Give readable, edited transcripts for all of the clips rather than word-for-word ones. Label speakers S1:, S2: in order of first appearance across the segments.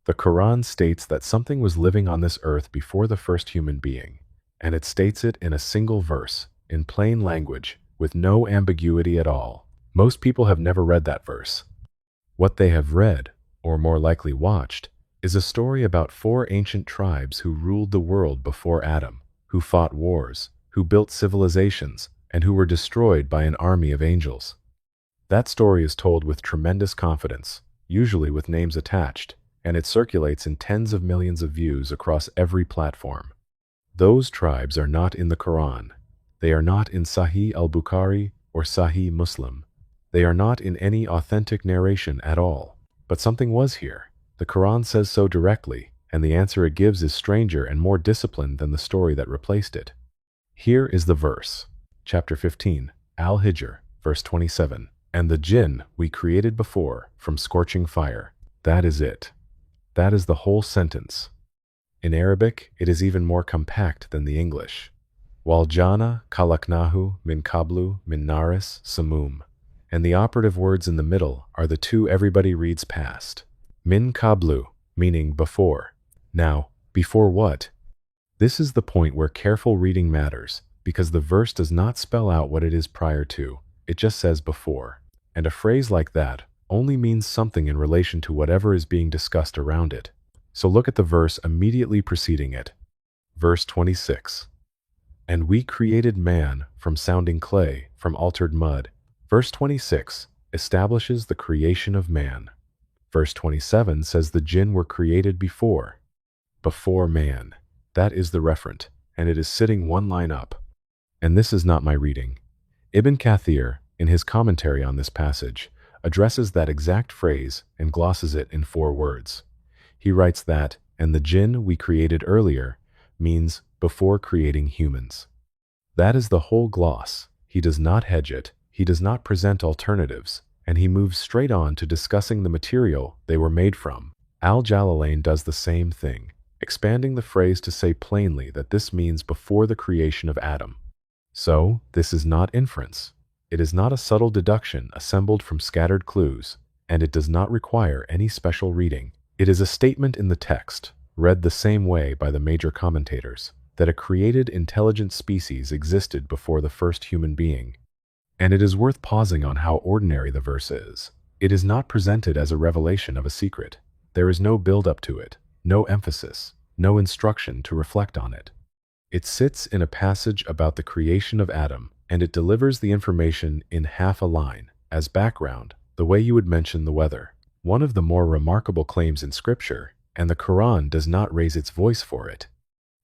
S1: The Quran states that something was living on this earth before the first human being, and it states it in a single verse, in plain language, with no ambiguity at all. Most people have never read that verse. What they have read, or more likely watched, is a story about four ancient tribes who ruled the world before Adam, who fought wars, who built civilizations, and who were destroyed by an army of angels. That story is told with tremendous confidence, usually with names attached, and it circulates in tens of millions of views across every platform. Those tribes are not in the Quran. They are not in Sahih al-Bukhari or Sahih Muslim. They are not in any authentic narration at all. But something was here. The Quran says so directly, and the answer it gives is stranger and more disciplined than the story that replaced it. Here is the verse. Chapter 15, Al-Hijr, verse 27. And the jinn we created before from scorching fire. That is it. That is the whole sentence. In Arabic, it is even more compact than the English. Wal jana kalaknahu min kablu min naris samum. And the operative words in the middle are the two everybody reads past. Min kablu, meaning before. Now, before what? This is the point where careful reading matters, because the verse does not spell out what it is prior to, it just says before. And a phrase like that only means something in relation to whatever is being discussed around it. So look at the verse immediately preceding it. Verse 26. And we created man from sounding clay, from altered mud. Verse 26 establishes the creation of man. Verse 27 says the jinn were created before man. That is the referent, and it is sitting one line up. And this is not my reading. Ibn Kathir, in his commentary on this passage, addresses that exact phrase and glosses it in 4 words. He writes that, and the jinn we created earlier, means before creating humans. That is the whole gloss. He does not hedge it, he does not present alternatives, and he moves straight on to discussing the material they were made from. Al-Jalalain does the same thing, expanding the phrase to say plainly that this means before the creation of Adam. So, this is not inference. It is not a subtle deduction assembled from scattered clues, and it does not require any special reading. It is a statement in the text, read the same way by the major commentators, that a created intelligent species existed before the first human being. And it is worth pausing on how ordinary the verse is. It is not presented as a revelation of a secret. There is no build-up to it, no emphasis, no instruction to reflect on it. It sits in a passage about the creation of Adam, and it delivers the information in half a line, as background, the way you would mention the weather. One of the more remarkable claims in Scripture, and the Quran does not raise its voice for it.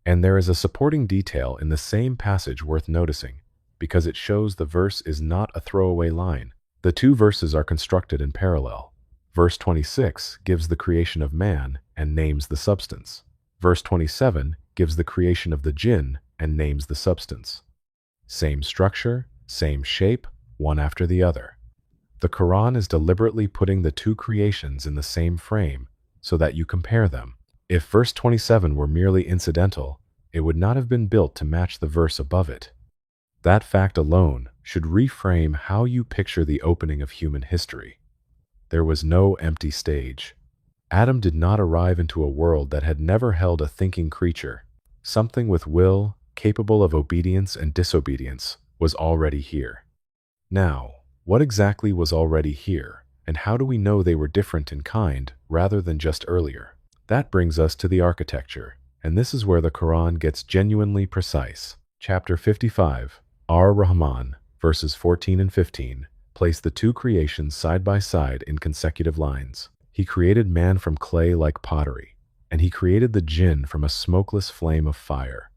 S1: And there is a supporting detail in the same passage worth noticing, because it shows the verse is not a throwaway line. The 2 verses are constructed in parallel. Verse 26 gives the creation of man and names the substance. Verse 27 gives the creation of the jinn and names the substance. Same structure, same shape, one after the other. The Quran is deliberately putting the 2 creations in the same frame so that you compare them. If verse 27 were merely incidental, it would not have been built to match the verse above it. That fact alone should reframe how you picture the opening of human history. There was no empty stage. Adam did not arrive into a world that had never held a thinking creature. Something with will, capable of obedience and disobedience, was already here. Now, what exactly was already here, and how do we know they were different in kind rather than just earlier? That brings us to the architecture, and this is where the Quran gets genuinely precise. Chapter 55, Ar-Rahman, verses 14 and 15, place the 2 creations side by side in consecutive lines. He created man from clay like pottery, and he created the jinn from a smokeless flame of fire.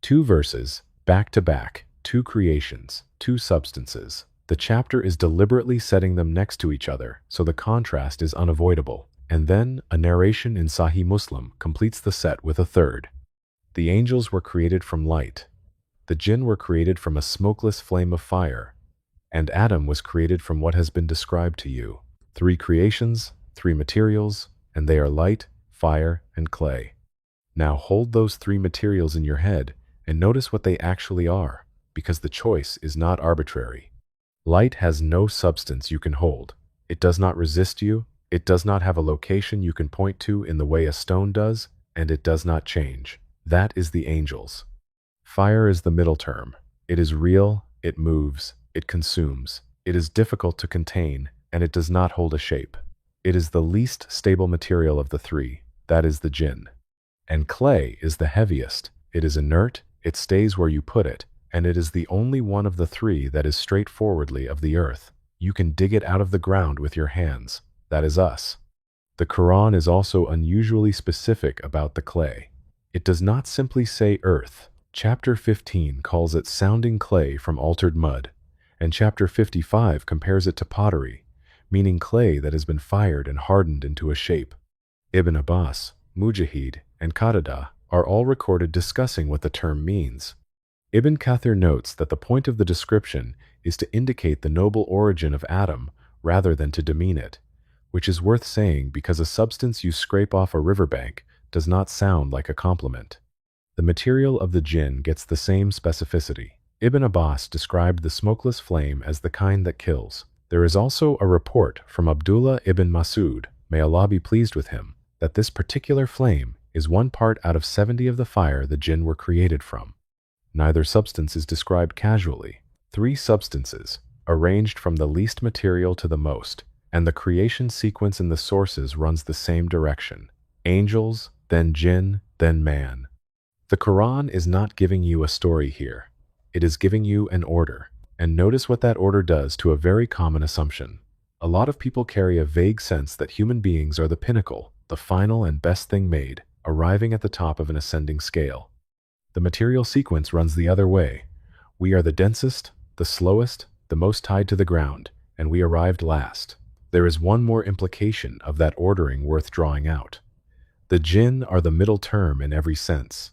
S1: 2 verses, back to back, 2 creations, 2 substances. The chapter is deliberately setting them next to each other, so the contrast is unavoidable. And then, a narration in Sahih Muslim completes the set with a 3rd. The angels were created from light. The jinn were created from a smokeless flame of fire. And Adam was created from what has been described to you. 3 creations, 3 materials, and they are light, fire, and clay. Now hold those 3 materials in your head and notice what they actually are, because the choice is not arbitrary. Light has no substance you can hold. It does not resist you, It does not have a location you can point to in the way a stone does, and it does not change. That is the angels. Fire is the middle term. It is real, it moves, it consumes. It is difficult to contain, and it does not hold a shape. It is the least stable material of the three, that is the jinn. And clay is the heaviest. It is inert, it stays where you put it, and it is the only one of the three that is straightforwardly of the earth. You can dig it out of the ground with your hands. That is us. The Quran is also unusually specific about the clay. It does not simply say earth. Chapter 15 calls it sounding clay from altered mud, and chapter 55 compares it to pottery, meaning clay that has been fired and hardened into a shape. Ibn Abbas, Mujahid, and Qatada are all recorded discussing what the term means. Ibn Kathir notes that the point of the description is to indicate the noble origin of Adam rather than to demean it, which is worth saying because a substance you scrape off a riverbank does not sound like a compliment. The material of the jinn gets the same specificity. Ibn Abbas described the smokeless flame as the kind that kills. There is also a report from Abdullah ibn Masud, may Allah be pleased with him, that this particular flame is 1 part out of 70 of the fire the jinn were created from. Neither substance is described casually. 3 substances, arranged from the least material to the most, and the creation sequence in the sources runs the same direction. Angels, then jinn, then man. The Quran is not giving you a story here. It is giving you an order. And notice what that order does to a very common assumption. A lot of people carry a vague sense that human beings are the pinnacle, the final and best thing made, arriving at the top of an ascending scale. The material sequence runs the other way. We are the densest, the slowest, the most tied to the ground, and we arrived last. There is one more implication of that ordering worth drawing out. The jinn are the middle term in every sense.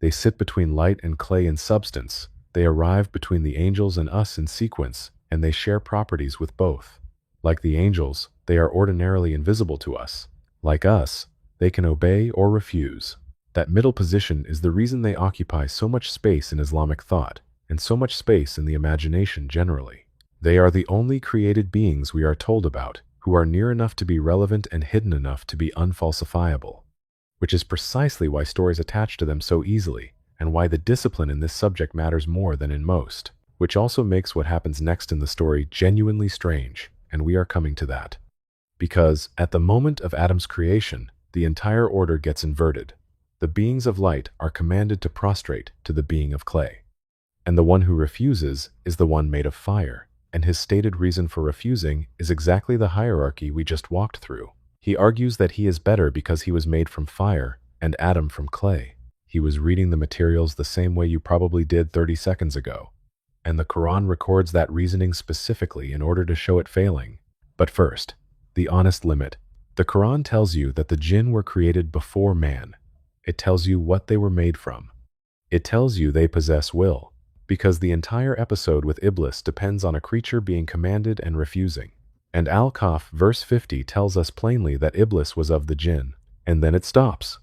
S1: They sit between light and clay in substance. They arrive between the angels and us in sequence, and they share properties with both. Like the angels, they are ordinarily invisible to us. Like us, they can obey or refuse. That middle position is the reason they occupy so much space in Islamic thought, and so much space in the imagination generally. They are the only created beings we are told about, who are near enough to be relevant and hidden enough to be unfalsifiable. Which is precisely why stories attach to them so easily, and why the discipline in this subject matters more than in most, which also makes what happens next in the story genuinely strange, and we are coming to that. Because, at the moment of Adam's creation, the entire order gets inverted. The beings of light are commanded to prostrate to the being of clay. And the one who refuses is the one made of fire, and his stated reason for refusing is exactly the hierarchy we just walked through. He argues that he is better because he was made from fire, and Adam from clay. He was reading the materials the same way you probably did 30 seconds ago. And the Quran records that reasoning specifically in order to show it failing. But first, the honest limit. The Quran tells you that the jinn were created before man. It tells you what they were made from. It tells you they possess will, because the entire episode with Iblis depends on a creature being commanded and refusing. And Al-Kahf verse 50 tells us plainly that Iblis was of the jinn, and then it stops.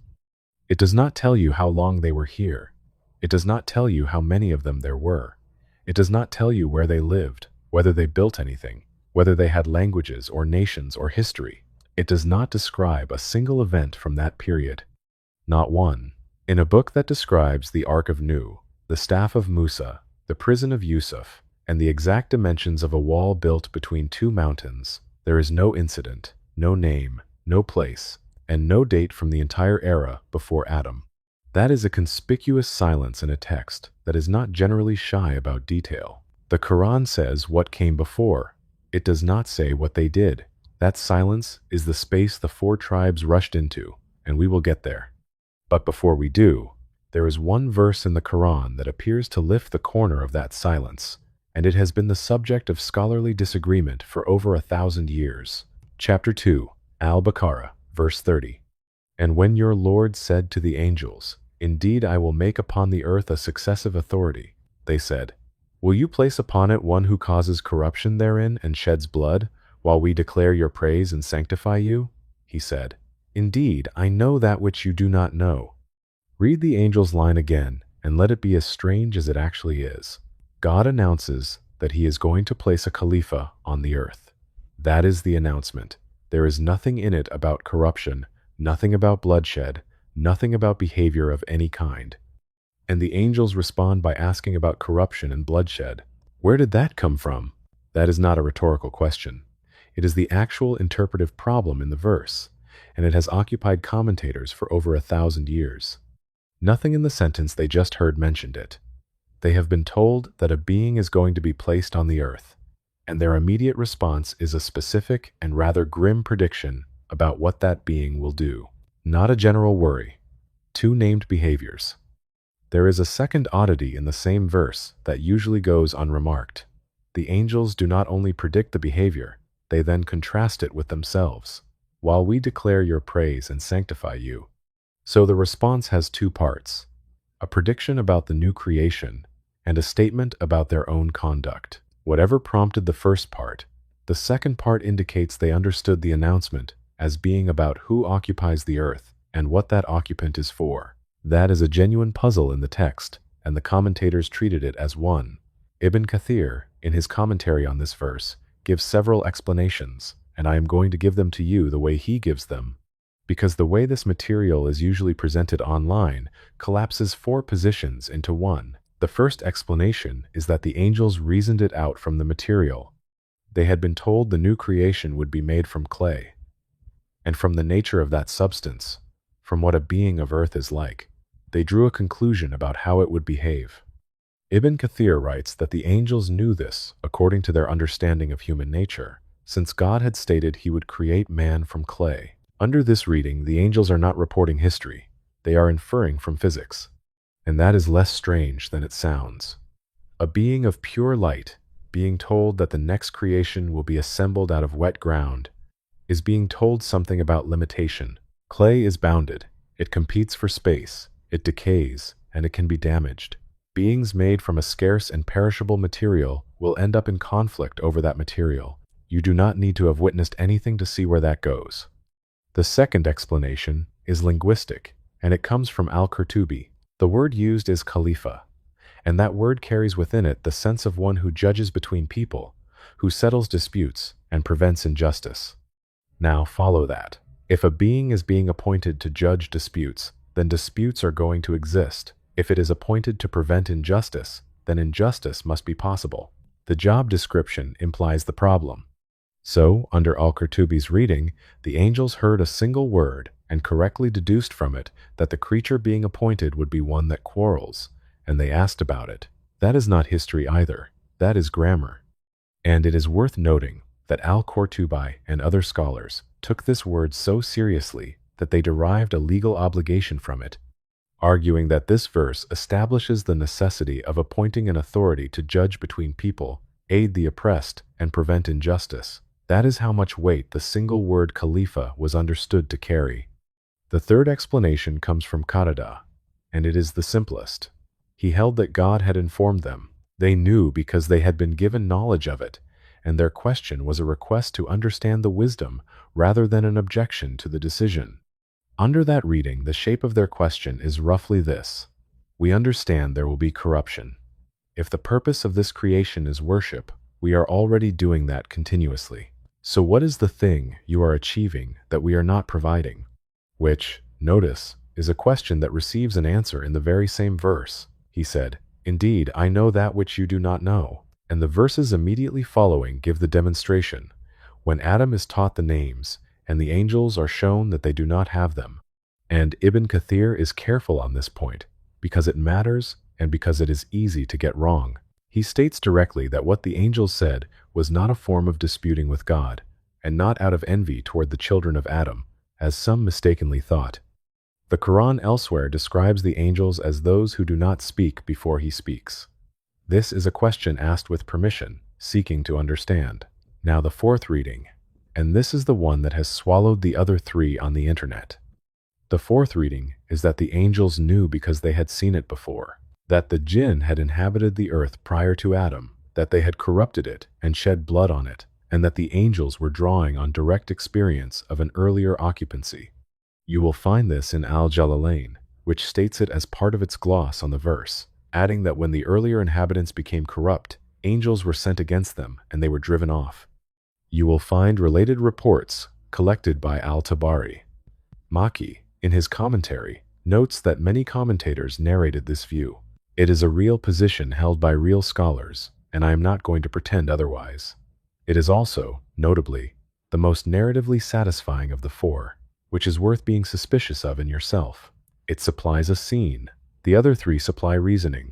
S1: It does not tell you how long they were here. It does not tell you how many of them there were. It does not tell you where they lived, whether they built anything, whether they had languages or nations or history. It does not describe a single event from that period. Not one. In a book that describes the Ark of Nuh, the staff of Musa, the prison of Yusuf, and the exact dimensions of a wall built between 2 mountains, there is no incident, no name, no place, and no date from the entire era before Adam. That is a conspicuous silence in a text that is not generally shy about detail. The Quran says what came before. It does not say what they did. That silence is the space the 4 tribes rushed into, and we will get there. But before we do, there is one verse in the Quran that appears to lift the corner of that silence, and it has been the subject of scholarly disagreement for over 1,000 years. Chapter 2, Al-Baqarah, verse 30. And when your Lord said to the angels, "Indeed I will make upon the earth a successive authority," they said, "Will you place upon it one who causes corruption therein and sheds blood, while we declare your praise and sanctify you?" He said, "Indeed, I know that which you do not know." Read the angel's line again, and let it be as strange as it actually is. God announces that he is going to place a Khalifa on the earth. That is the announcement. There is nothing in it about corruption, nothing about bloodshed, nothing about behavior of any kind. And the angels respond by asking about corruption and bloodshed. Where did that come from? That is not a rhetorical question. It is the actual interpretive problem in the verse, and it has occupied commentators for over 1,000 years. Nothing in the sentence they just heard mentioned it. They have been told that a being is going to be placed on the earth, and their immediate response is a specific and rather grim prediction about what that being will do. Not a general worry. Two named behaviors. There is a second oddity in the same verse that usually goes unremarked. The angels do not only predict the behavior, they then contrast it with themselves. While we declare your praise and sanctify you. So the response has two parts, a prediction about the new creation and a statement about their own conduct. Whatever prompted the first part, the second part indicates they understood the announcement as being about who occupies the earth and what that occupant is for. That is a genuine puzzle in the text, and the commentators treated it as one. Ibn Kathir, in his commentary on this verse, gives several explanations, and I am going to give them to you the way he gives them, because the way this material is usually presented online collapses four positions into one. The first explanation is that the angels reasoned it out from the material. They had been told the new creation would be made from clay, and from the nature of that substance, from what a being of earth is like, they drew a conclusion about how it would behave. Ibn Kathir writes that the angels knew this according to their understanding of human nature, since God had stated he would create man from clay. Under this reading, the angels are not reporting history, they are inferring from physics. And that is less strange than it sounds. A being of pure light, being told that the next creation will be assembled out of wet ground, is being told something about limitation. Clay is bounded, it competes for space, it decays, and it can be damaged. Beings made from a scarce and perishable material will end up in conflict over that material. You do not need to have witnessed anything to see where that goes. The second explanation is linguistic, and it comes from Al-Qurtubi. The word used is khalifa, and that word carries within it the sense of one who judges between people, who settles disputes and prevents injustice. Now follow that. If a being is being appointed to judge disputes, then disputes are going to exist. If it is appointed to prevent injustice, then injustice must be possible. The job description implies the problem. So, under Al-Qurtubi's reading, the angels heard a single word and correctly deduced from it that the creature being appointed would be one that quarrels, and they asked about it. That is not history either, that is grammar. And it is worth noting that Al-Qurtubi and other scholars took this word so seriously that they derived a legal obligation from it, arguing that this verse establishes the necessity of appointing an authority to judge between people, aid the oppressed, and prevent injustice. That is how much weight the single word Khalifa was understood to carry. The third explanation comes from Qatada, and it is the simplest. He held that God had informed them. They knew because they had been given knowledge of it, and their question was a request to understand the wisdom rather than an objection to the decision. Under that reading, the shape of their question is roughly this. We understand there will be corruption. If the purpose of this creation is worship, we are already doing that continuously. So what is the thing you are achieving that we are not providing? Which, notice, is a question that receives an answer in the very same verse. He said, "Indeed, I know that which you do not know." And the verses immediately following give the demonstration, when Adam is taught the names, and the angels are shown that they do not have them. And Ibn Kathir is careful on this point, because it matters and because it is easy to get wrong. He states directly that what the angels said was not a form of disputing with God, and not out of envy toward the children of Adam, as some mistakenly thought. The Quran elsewhere describes the angels as those who do not speak before he speaks. This is a question asked with permission, seeking to understand. Now the fourth reading, and this is the one that has swallowed the other three on the internet. The fourth reading is that the angels knew because they had seen it before, that the jinn had inhabited the earth prior to Adam, that they had corrupted it and shed blood on it, and that the angels were drawing on direct experience of an earlier occupancy. You will find this in Al-Jalalain, which states it as part of its gloss on the verse, adding that when the earlier inhabitants became corrupt, angels were sent against them and they were driven off. You will find related reports collected by al-Tabari. Maki, in his commentary, notes that many commentators narrated this view. It is a real position held by real scholars, and I am not going to pretend otherwise. It is also, notably, the most narratively satisfying of the four, which is worth being suspicious of in yourself. It supplies a scene. The other three supply reasoning.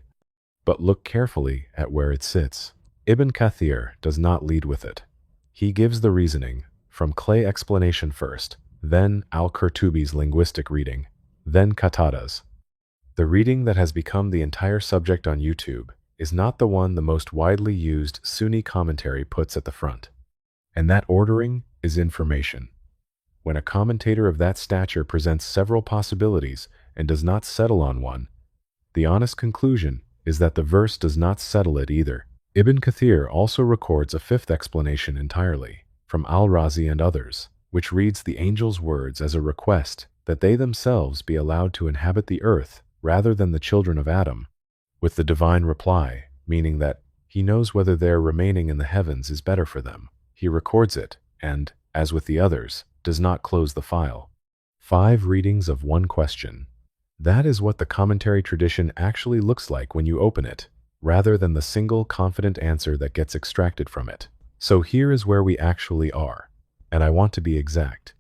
S1: But look carefully at where it sits. Ibn Kathir does not lead with it. He gives the reasoning, from Clay explanation first, then al-Qurtubi's linguistic reading, then Qatada's. The reading that has become the entire subject on YouTube is not the one the most widely used Sunni commentary puts at the front. And that ordering is information. When a commentator of that stature presents several possibilities and does not settle on one, the honest conclusion is that the verse does not settle it either. Ibn Kathir also records a fifth explanation entirely, from al-Razi and others, which reads the angel's words as a request that they themselves be allowed to inhabit the earth rather than the children of Adam, with the divine reply, meaning that he knows whether their remaining in the heavens is better for them. He records it, and, as with the others, does not close the file. 5 readings of one question. That is what the commentary tradition actually looks like when you open it, rather than the single confident answer that gets extracted from it. So here is where we actually are, and I want to be exact.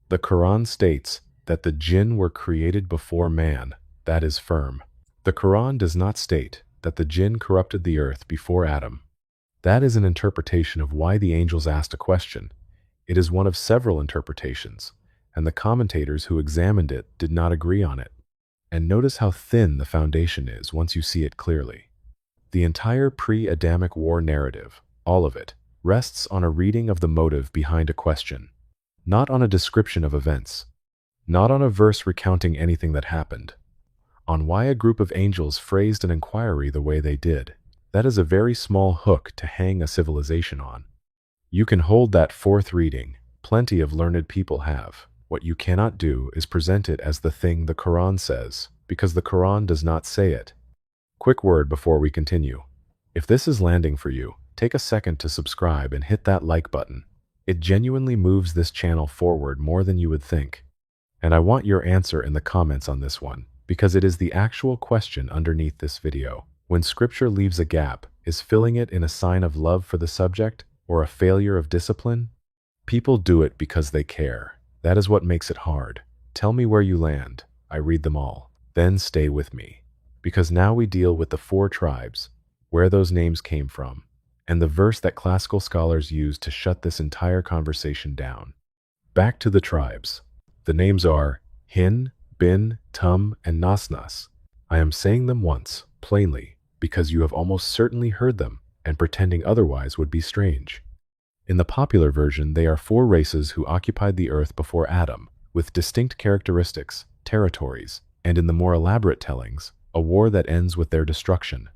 S1: The Quran states that the jinn were created before man. That is firm. The Quran does not state that the jinn corrupted the earth before Adam. That is an interpretation of why the angels asked a question. It is one of several interpretations, and the commentators who examined it did not agree on it. And notice how thin the foundation is once you see it clearly. The entire pre-Adamic war narrative, all of it, rests on a reading of the motive behind a question, not on a description of events, not on a verse recounting anything that happened, on why a group of angels phrased an inquiry the way they did. That is a very small hook to hang a civilization on. You can hold that fourth reading. Plenty of learned people have. What you cannot do is present it as the thing the Quran says, because the Quran does not say it. Quick word before we continue. If this is landing for you, take a second to subscribe and hit that like button. It genuinely moves this channel forward more than you would think. And I want your answer in the comments on this one, because it is the actual question underneath this video. When scripture leaves a gap, is filling it in a sign of love for the subject or a failure of discipline? People do it because they care. That is what makes it hard. Tell me where you land. I read them all. Then stay with me. Because now we deal with the 4 tribes, where those names came from, and the verse that classical scholars use to shut this entire conversation down. Back to the tribes. The names are Hin, Bin, Tum, and Nasnas. I am saying them once, plainly, because you have almost certainly heard them, and pretending otherwise would be strange. In the popular version, they are 4 races who occupied the earth before Adam, with distinct characteristics, territories, and in the more elaborate tellings, a war that ends with their destruction.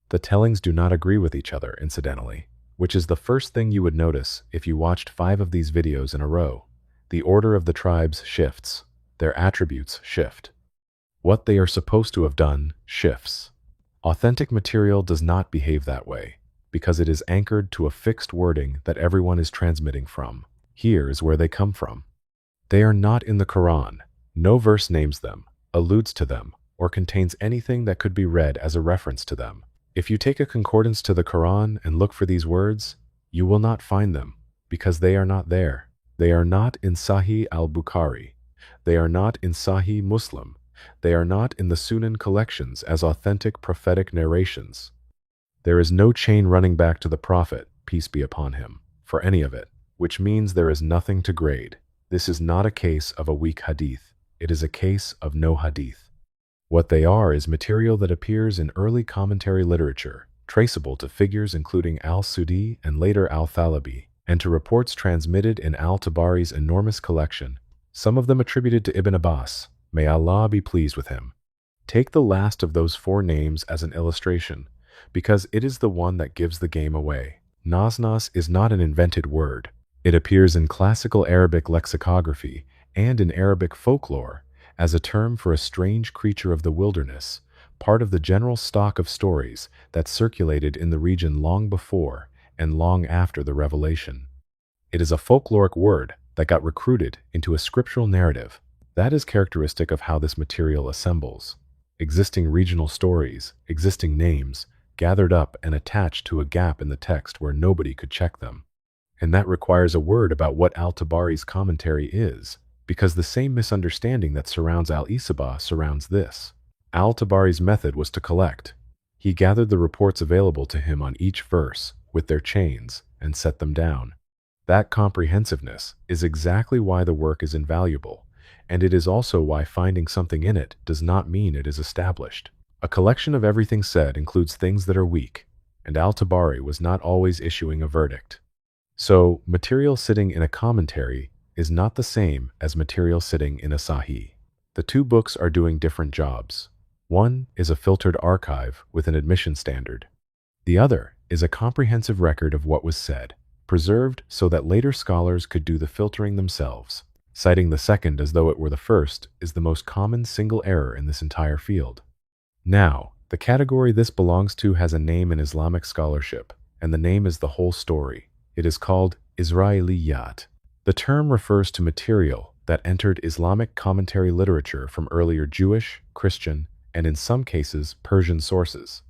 S1: The tellings do not agree with each other, incidentally, which is the first thing you would notice if you watched 5 of these videos in a row. The order of the tribes shifts. Their attributes shift. What they are supposed to have done shifts. Authentic material does not behave that way, because it is anchored to a fixed wording that everyone is transmitting from. Here is where they come from. They are not in the Quran. No verse names them, alludes to them, or contains anything that could be read as a reference to them. If you take a concordance to the Quran and look for these words, you will not find them, because they are not there. They are not in Sahih al-Bukhari. They are not in Sahih Muslim. They are not in the Sunan collections as authentic prophetic narrations. There is no chain running back to the Prophet, peace be upon him, for any of it, which means there is nothing to grade. This is not a case of a weak hadith. It is a case of no hadith. What they are is material that appears in early commentary literature, traceable to figures including al-Sudi and later al-Thalabi, and to reports transmitted in al-Tabari's enormous collection, some of them attributed to Ibn Abbas. May Allah be pleased with him. Take the last of those 4 names as an illustration, because it is the one that gives the game away. Nasnas is not an invented word. It appears in classical Arabic lexicography and in Arabic folklore as a term for a strange creature of the wilderness, part of the general stock of stories that circulated in the region long before and long after the revelation. It is a folkloric word, that got recruited into a scriptural narrative. That is characteristic of how this material assembles. Existing regional stories, existing names, gathered up and attached to a gap in the text where nobody could check them. And that requires a word about what Al-Tabari's commentary is, because the same misunderstanding that surrounds Al-Isabah surrounds this. Al-Tabari's method was to collect. He gathered the reports available to him on each verse, with their chains, and set them down. That comprehensiveness is exactly why the work is invaluable, and it is also why finding something in it does not mean it is established. A collection of everything said includes things that are weak, and Al-Tabari was not always issuing a verdict. So, material sitting in a commentary is not the same as material sitting in a Sahih. The two books are doing different jobs. One is a filtered archive with an admission standard. The other is a comprehensive record of what was said, preserved so that later scholars could do the filtering themselves. Citing the second as though it were the first is the most common single error in this entire field. Now, the category this belongs to has a name in Islamic scholarship, and the name is the whole story. It is called Isra'iliyat. The term refers to material that entered Islamic commentary literature from earlier Jewish, Christian, and in some cases Persian sources.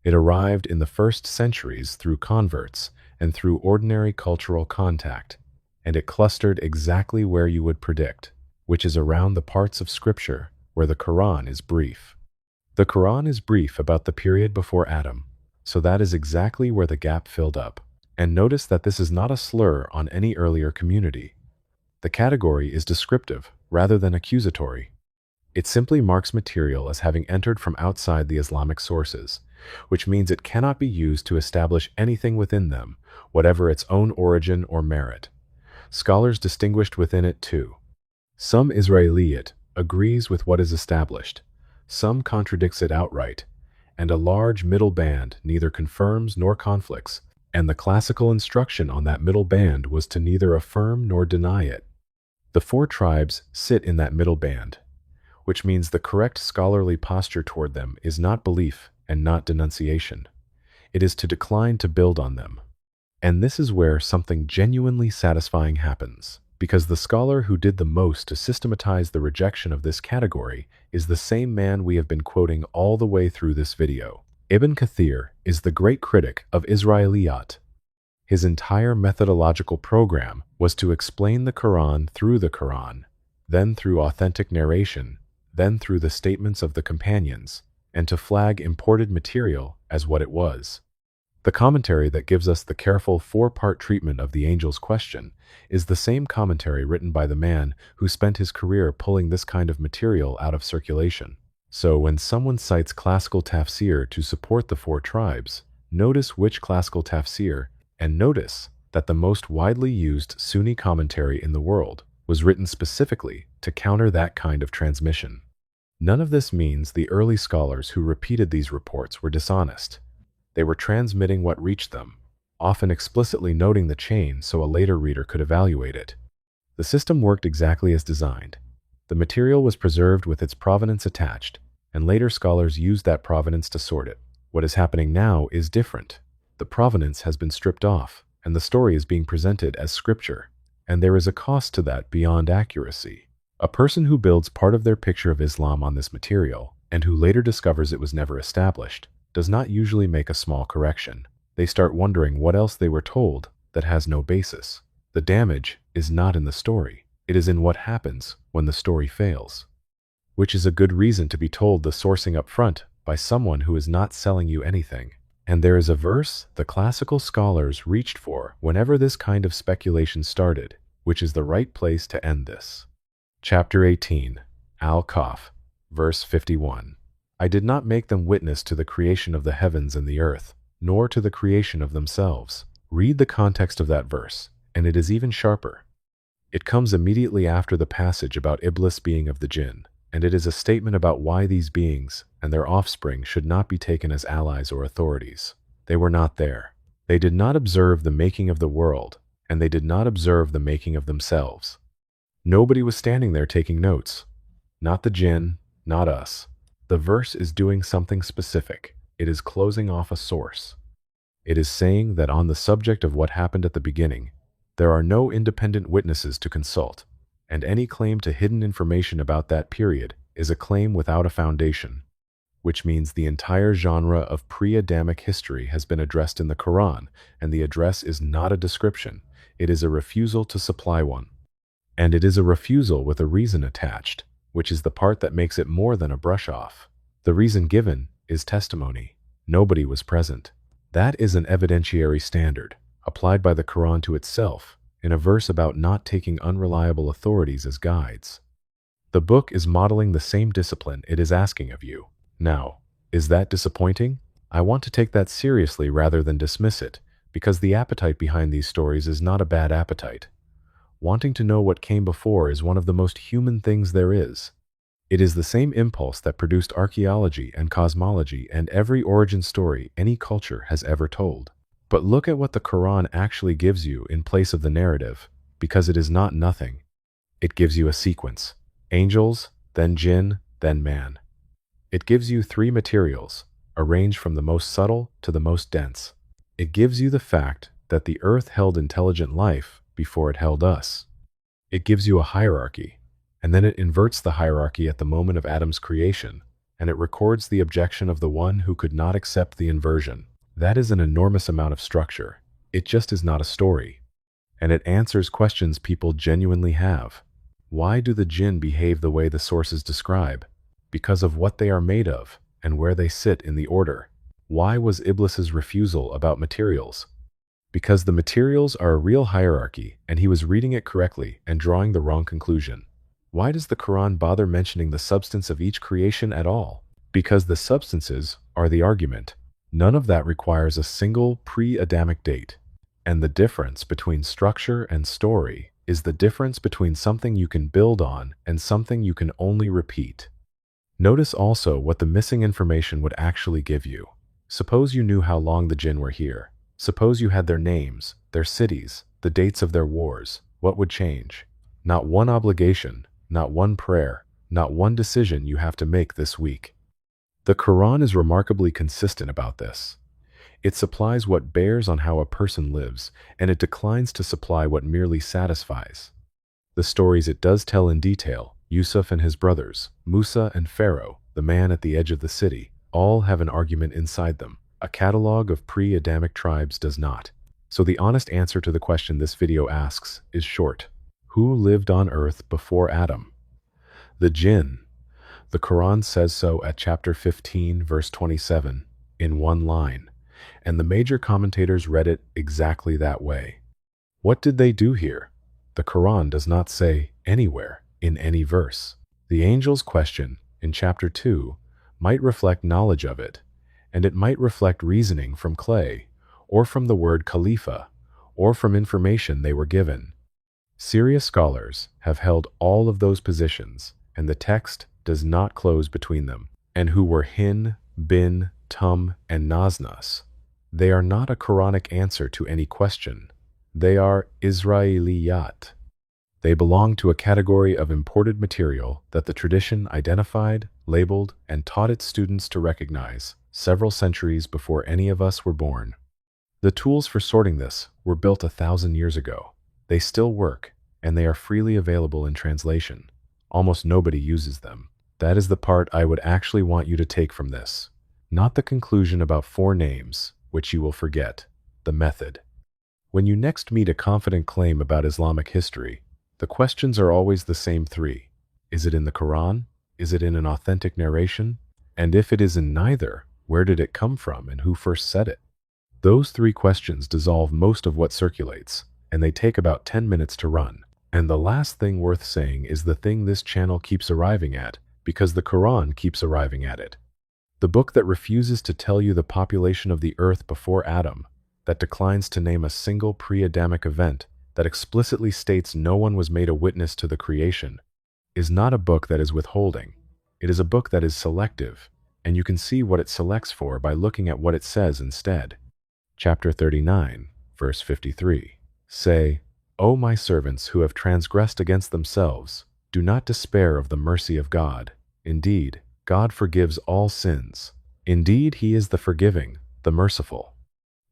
S1: It arrived in the first centuries through converts and through ordinary cultural contact, and it clustered exactly where you would predict, which is around the parts of Scripture where the Quran is brief. The Quran is brief about the period before Adam, so that is exactly where the gap filled up. And notice that this is not a slur on any earlier community. The category is descriptive rather than accusatory. It simply marks material as having entered from outside the Islamic sources, which means it cannot be used to establish anything within them, whatever its own origin or merit. Scholars distinguished within it too. Some Isra'iliyat agrees with what is established, some contradicts it outright, and a large middle band neither confirms nor conflicts, and the classical instruction on that middle band was to neither affirm nor deny it. The four tribes sit in that middle band, which means the correct scholarly posture toward them is not belief and not denunciation. It is to decline to build on them. And this is where something genuinely satisfying happens, because the scholar who did the most to systematize the rejection of this category is the same man we have been quoting all the way through this video. Ibn Kathir is the great critic of Isra'iliyat. His entire methodological program was to explain the Quran through the Quran, then through authentic narration, then through the statements of the companions, and to flag imported material as what it was. The commentary that gives us the careful four-part treatment of the angel's question is the same commentary written by the man who spent his career pulling this kind of material out of circulation. So when someone cites classical tafsir to support the four tribes, notice which classical tafsir, and notice that the most widely used Sunni commentary in the world was written specifically to counter that kind of transmission. None of this means the early scholars who repeated these reports were dishonest. They were transmitting what reached them, often explicitly noting the chain so a later reader could evaluate it. The system worked exactly as designed. The material was preserved with its provenance attached, and later scholars used that provenance to sort it. What is happening now is different. The provenance has been stripped off, and the story is being presented as scripture, and there is a cost to that beyond accuracy. A person who builds part of their picture of Islam on this material, and who later discovers it was never established, does not usually make a small correction. They start wondering what else they were told that has no basis. The damage is not in the story. It is in what happens when the story fails, which is a good reason to be told the sourcing up front by someone who is not selling you anything. And there is a verse the classical scholars reached for whenever this kind of speculation started, which is the right place to end this. Chapter 18, Al-Kahf, verse 51. I did not make them witness to the creation of the heavens and the earth, nor to the creation of themselves. Read the context of that verse, and it is even sharper. It comes immediately after the passage about Iblis being of the jinn, and it is a statement about why these beings and their offspring should not be taken as allies or authorities. They were not there. They did not observe the making of the world, and they did not observe the making of themselves. Nobody was standing there taking notes. Not the jinn, not us. The verse is doing something specific. It is closing off a source. It is saying that on the subject of what happened at the beginning, There are no independent witnesses to consult, and any claim to hidden information about that period is a claim without a foundation, which means the entire genre of pre-Adamic history has been addressed in the Quran, and the address is not a description, it is a refusal to supply one. And it is a refusal with a reason attached, which is the part that makes it more than a brush-off. The reason given is testimony. Nobody was present. That is an evidentiary standard, applied by the Quran to itself, in a verse about not taking unreliable authorities as guides. The book is modeling the same discipline it is asking of you. Now, is that disappointing? I want to take that seriously rather than dismiss it, because the appetite behind these stories is not a bad appetite. Wanting to know what came before is one of the most human things there is. It is the same impulse that produced archaeology and cosmology and every origin story any culture has ever told. But look at what the Quran actually gives you in place of the narrative, because it is not nothing. It gives you a sequence: angels, then jinn, then man. It gives you 3 materials, arranged from the most subtle to the most dense. It gives you the fact that the earth held intelligent life before it held us. It gives you a hierarchy, and then it inverts the hierarchy at the moment of Adam's creation, and it records the objection of the one who could not accept the inversion. That is an enormous amount of structure. It just is not a story. And it answers questions people genuinely have. Why do the jinn behave the way the sources describe? Because of what they are made of, and where they sit in the order. Why was Iblis's refusal about materials? Because the materials are a real hierarchy, and he was reading it correctly and drawing the wrong conclusion. Why does the Quran bother mentioning the substance of each creation at all? Because the substances are the argument. None of that requires a single pre-Adamic date. And the difference between structure and story is the difference between something you can build on and something you can only repeat. Notice also what the missing information would actually give you. Suppose you knew how long the jinn were here. Suppose you had their names, their cities, the dates of their wars. What would change? Not one obligation, not one prayer, not one decision you have to make this week. The Quran is remarkably consistent about this. It supplies what bears on how a person lives, and it declines to supply what merely satisfies. The stories it does tell in detail, Yusuf and his brothers, Musa and Pharaoh, the man at the edge of the city, all have an argument inside them. A catalog of pre-Adamic tribes does not. So the honest answer to the question this video asks is short. Who lived on earth before Adam? The jinn. The Quran says so at chapter 15, verse 27, in one line, and the major commentators read it exactly that way. What did they do here? The Quran does not say anywhere in any verse. The angel's question in chapter 2 might reflect knowledge of it, and it might reflect reasoning from clay, or from the word Khalifa, or from information they were given. Serious scholars have held all of those positions, and the text does not close between them. And who were Hin, Bin, Tum, and Nasnas? They are not a Quranic answer to any question. They are Israeliyat. They belong to a category of imported material that the tradition identified, labeled, and taught its students to recognize several centuries before any of us were born. The tools for sorting this were built 1,000 years ago. They still work, and they are freely available in translation. Almost nobody uses them. That is the part I would actually want you to take from this. Not the conclusion about 4 names, which you will forget. The method. When you next meet a confident claim about Islamic history, the questions are always the same 3. Is it in the Quran? Is it in an authentic narration? And if it is in neither, where did it come from and who first said it? Those 3 questions dissolve most of what circulates, and they take about 10 minutes to run. And the last thing worth saying is the thing this channel keeps arriving at, because the Quran keeps arriving at it. The book that refuses to tell you the population of the earth before Adam, that declines to name a single pre-Adamic event, that explicitly states no one was made a witness to the creation, is not a book that is withholding. It is a book that is selective, and you can see what it selects for by looking at what it says instead. Chapter 39, verse 53. Say, O my servants who have transgressed against themselves, do not despair of the mercy of God. Indeed, God forgives all sins. Indeed, He is the forgiving, the merciful.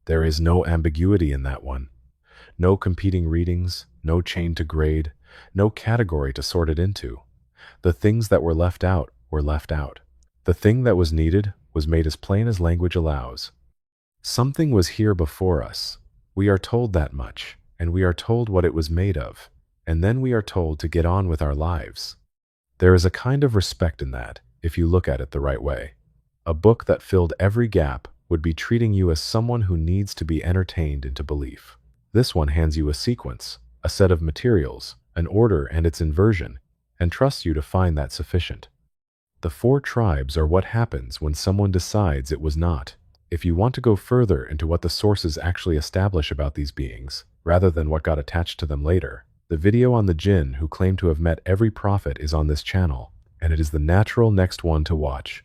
S1: There is no ambiguity in that one. No competing readings, no chain to grade, no category to sort it into. The things that were left out were left out. The thing that was needed was made as plain as language allows. Something was here before us. We are told that much, and we are told what it was made of, and then we are told to get on with our lives. There is a kind of respect in that, if you look at it the right way. A book that filled every gap would be treating you as someone who needs to be entertained into belief. This one hands you a sequence, a set of materials, an order and its inversion, and trusts you to find that sufficient. The four tribes are what happens when someone decides it was not. If you want to go further into what the sources actually establish about these beings, rather than what got attached to them later, the video on the jinn who claim to have met every prophet is on this channel, and it is the natural next one to watch.